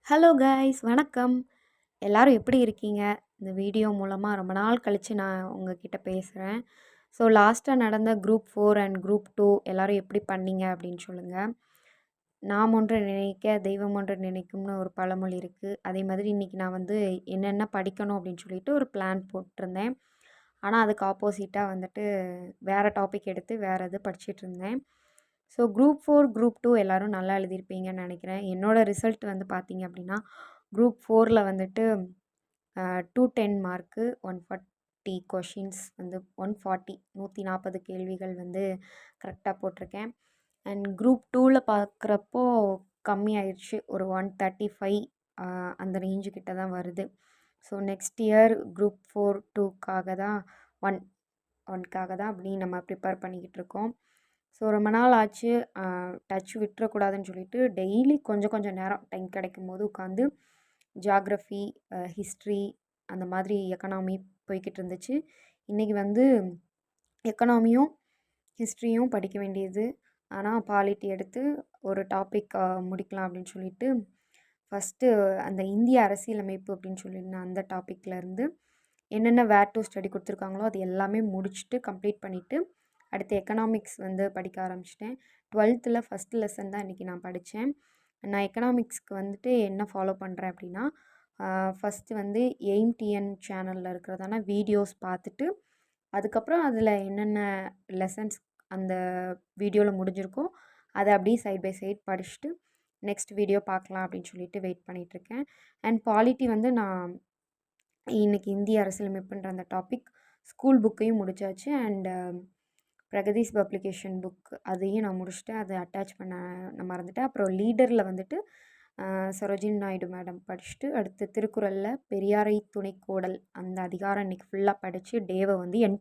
Hello guys வணக்கம். எல்லாரும் எப்படி இருக்கீங்க? இந்த வீடியோ மூலமா ரொம்ப நாள் கழிச்சு நான் உங்ககிட்ட பேசுறேன். ஸோ லாஸ்ட்டா நடந்த குரூப் 4 அண்ட் குரூப் 2 எல்லாரும் எப்படி பண்ணீங்க அப்படின்னு சொல்லுங்க. "நாம் ஒன்று நினைக்க தெய்வம் ஒன்று நினைக்கும்னு" ஒரு பழமொழி இருக்கு. அதே மாதிரி இன்னைக்கு நான் வந்து என்னென்ன படிக்கணும் அப்படின்னு சொல்லிட்டு ஒரு பிளான் போட்டிருந்தேன். ஆனா அதுக்கு ஆப்போசிட்டா வந்துட்டு வேற டாபிக் எடுத்து வேற இது படிச்சுட்டு இருந்தேன். ஸோ குரூப் 4, குரூப் 2 எல்லாரும் நல்லா எழுதியிருப்பீங்கன்னு நினைக்கிறேன். என்னோட ரிசல்ட் வந்து பார்த்தீங்க அப்படின்னா, குரூப் 4ல வந்துட்டு 210 மார்க்கு, 140 கொஷின்ஸ் வந்து 140 கேள்விகள் வந்து கரெக்ட்டா போட்டிருக்கேன். அண்ட் குரூப் 2ல பார்க்குறப்போ கம்மியாயிருச்சு. ஒரு 135 அந்த ரேஞ்சு கிட்ட தான் வருது. ஸோ நெக்ஸ்ட் இயர் குரூப் 4, 2க்காக தான் 1 1க்காக தான் அப்படி நம்ம ப்ரிப்பேர் பண்ணிக்கிட்டு இருக்கோம். ஸோ ரொம்ப நாள் ஆச்சு. டச் விட்டுறக்கூடாதுன்னு சொல்லிட்டு டெய்லி கொஞ்சம் கொஞ்சம் நேரம் டைம் கிடைக்கும்போது உட்காந்து ஜியாகிரஃபி, ஹிஸ்ட்ரி அந்த மாதிரி எக்கனாமி போய்க்கிட்டு இருந்துச்சு. இன்றைக்கி வந்து எக்கனாமியும் ஹிஸ்ட்ரியும் படிக்க வேண்டியது. ஆனால் பாலிட்டி எடுத்து ஒரு டாபிக் முடிக்கலாம் அப்படின்னு சொல்லிட்டு ஃபஸ்ட்டு அந்த இந்திய அரசியலமைப்பு அப்படின்னு சொல்லியிருந்தேன். அந்த டாப்பிக்லேருந்து என்னென்ன வேர் டு ஸ்டடி கொடுத்துருக்காங்களோ அது எல்லாமே முடிச்சுட்டு கம்ப்ளீட் பண்ணிவிட்டு அடுத்து எக்கனாமிக்ஸ் வந்து படிக்க ஆரம்பிச்சிட்டேன். 12th ஃபஸ்ட் லெசன் தான் இன்றைக்கி நான் படித்தேன். நான் எக்கனாமிக்ஸ்க்கு வந்துட்டு என்ன ஃபாலோ பண்ணுறேன் அப்படின்னா, ஃபஸ்ட்டு வந்து எய்ம் டிஎன் சேனலில் இருக்கிறதான வீடியோஸ் பார்த்துட்டு, அதுக்கப்புறம் அதில் என்னென்ன லெசன்ஸ் அந்த வீடியோவில் முடிஞ்சிருக்கோ அதை அப்படியே சைட் பை சைட் படிச்சுட்டு நெக்ஸ்ட் வீடியோ பார்க்கலாம் அப்படின்னு சொல்லிட்டு வெயிட் பண்ணிகிட்ருக்கேன். அண்ட் பாலிட்டி வந்து நான் இன்றைக்கி இந்திய அரசியலமைப்புன்ற அந்த டாபிக் ஸ்கூல் புக்கையும் முடிச்சாச்சு. அண்டு பிரகதீஷ் பப்ளிகேஷன் புக் அதையும் நான் முடிச்சுட்டேன். அதை அட்டாச் பண்ண நான் மறந்துட்டேன். அப்புறம் லீடரில் வந்துட்டு சரோஜினி நாயுடு மேடம் படிச்சுட்டு, அடுத்து திருக்குறளில் பெரியாரை துணைக்கோடல் அந்த அதிகாரம் இன்றைக்கி ஃபுல்லாக படித்து டேவை வந்து எண்ட்